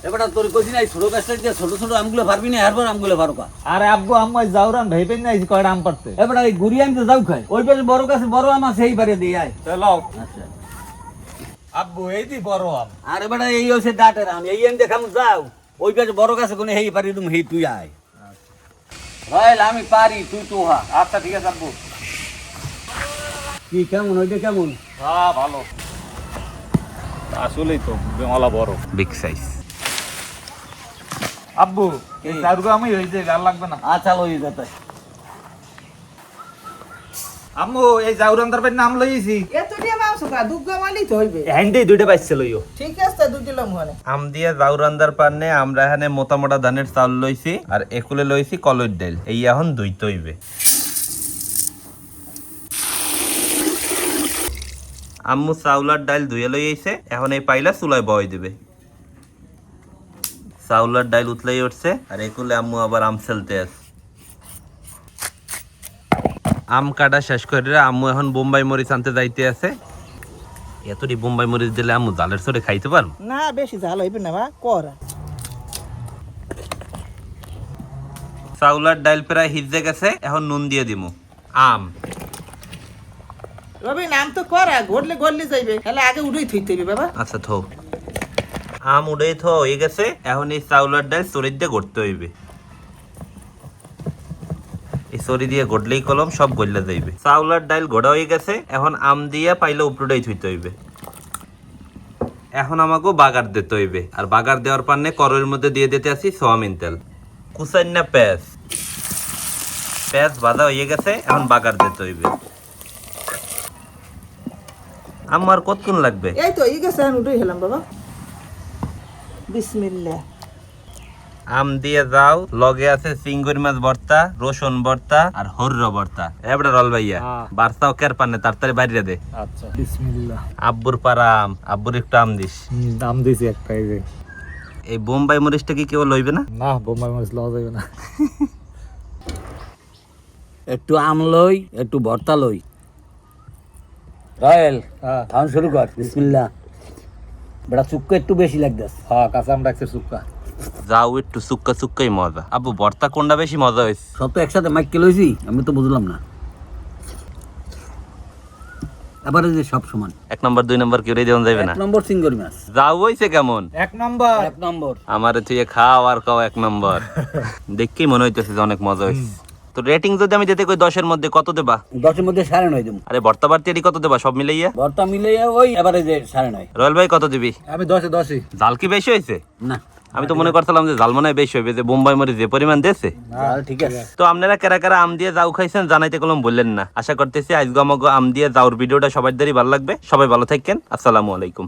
এবারে তোর কইছি না ছোট গাছটা দিয়ে ছোট ছোট আমগুলো পারবি না এরপর আমগুলো পারো কা। আরে আব্বু আম্মা যাওরান ভেবেন না কয়টা আম পারতে। এবারে এই গুড়ি আম তো যাও খাই ওই পাশে বড় গাছে বড় আম আছে এই পারে দিয়ে আয়। চলো আচ্ছা আব্বু এই দি বড় আম। আর এবারে এই হচ্ছে ডাটের আম এই আম দেখাম যাও ওই পাশে বড় গাছে কোনে হেই পারি তুমি হেই তুই আয়। রয়েল আমি পারি তুই তো হা। আচ্ছা ঠিক আছে আব্বু। কি কেমন ওইটা কেমন? হ্যাঁ ভালো। আসলেই তো বেমালা বড় বিগ সাইজ। আব্বু এই চারগো আমি হইছে গাল লাগবে না। আচ্ছা লই যেতে। আম্মু এই জাউরান্দার ভাই নাম লইছি। এতটিয়া মাংস কা দুগ্গা মালি তো হইবে। হ্যান্ডে দুইটা পাইছে লইও। ঠিক আছে দুটি লম হনে। আম দিয়ে জাউরান্দার পান্নে আমরা এখানে মোটা মোটা ধানের চাউল লইছি আর একুলে লইছি কলইর ডাল এই এখন দুইতে হইবে। আম্মু চাউলার ডাল ধুয়ে লই আইছে এখন এই পাইলা চুলায় বয় দিবে। চাউলার ডাল উতলাই উঠছে আর একুলে আম্মু আবার আম ছেলতে আছে। আম কাটা শেষ করে আম্মু এখন বোম্বাই মরিচ আনতে যাইতে আছে। এতটি বোম্বাই মরিচ দিলে আম্মু জালের সরে খাইতে পারবো না বেশি ঝাল হইবে না বা করা। চাউলার ডাল প্রায় হিজে গেছে এখন নুন দিয়ে দিমু। আম রবি নাম তো করা ঘটলে গড়লে যাইবে তাহলে আগে উড়াই থইতে হইবে বাবা। আচ্ছা থো আম উড়ে থো হয়ে গেছে এখন এই চাউলার ডাল চড়ি দিয়ে গড়তে হইবে। এই চড়ি দিয়ে গড়লেই কলম সব গড়লে যাইবে। চাউলার ডাল গড়া হয়ে গেছে এখন আম দিয়ে পাইলে উপরটাই থইতে হইবে। এখন আমাকে বাগার দিতে হইবে আর বাগার দেওয়ার পান্নে করয়ের মধ্যে দিয়ে দিতে আসি সোয়াবিন তেল কুচান্না পেঁয়াজ পেঁয়াজ ভাজা হয়ে গেছে এখন বাগার দিতে হইবে। আমার কতক্ষণ লাগবে? এই তো ই গেছে উড়াই হলাম বাবা। বিসমিল্লাহ। আম দিয়ে যাও লগে আছে চিংড়ি মাছ ভর্তা রসুন ভর্তা আর হর্র ভর্তা। এবারে রল ভাইয়া বার্তাও কের পানে তাড়াতাড়ি বাইরে দে। আচ্ছা বিসমিল্লাহ। আব্বুর পারা আম আব্বুর একটু আম দিস। দাম দিছি একটা এই যে। এই বোম্বাই মরিচটা কি কেউ লইবে না? না বোম্বাই মরিচ লওয়া যাবে না। একটু আম লই একটু ভর্তা লই। রয়েল হ্যাঁ খাওয়ান শুরু কর বিসমিল্লাহ। বেটা চুক্কা একটু বেশি লাগতেছে। হ্যাঁ কাঁচা আম রাখছে সুক্কা। যাও একটু সুক্কা সুক্কাই মজা। আব্বু ভর্তা কোনটা বেশি মজা হয়েছে? সব তো একসাথে মাইকে লইছি আমি তো বুঝলাম না। এবারে যে সব সমান 1 নম্বর 2 নম্বর কেউ দেওয়া যাবে না। 1 নম্বর চিংড়ি মাছ যাও হইছে কেমন? এক নাম্বার। 1 নম্বর। আমারে তুই খাও আর খাও 1 নম্বর। দেখেই মনে হইতেছে যে অনেক মজা হয়েছে। তো রেটিং যদি আমি দিতে কই 10 এর মধ্যে কত দেবা? 10 এর মধ্যে 9.5 দেব। আরে ভর্তা বাড়তি এটি কত দেবা সব মিলাইয়া? ভর্তা মিলে ওই এবারে যে 9.5। রয়্যাল ভাই কত দিবি? আমি 10-এ 10ই। জাল কি বেশি হয়েছে? না আমি তো মনে করছিলাম যে জাল মনে হয় বেশি হবে যে বোম্বাই মরিচ যে পরিমাণ দিয়েছে। তাহলে ঠিক আছে। তো আপনারা কারা কারা আম দিয়ে যাও খাইছেন জানাইতে কলম বললেন না। আশা করতেছি আজকে আমাকে আম দিয়ে যাওয়ার ভিডিওটা সবার দ্বারই ভালো লাগবে। সবাই ভালো থাকেন। আসসালামু আলাইকুম।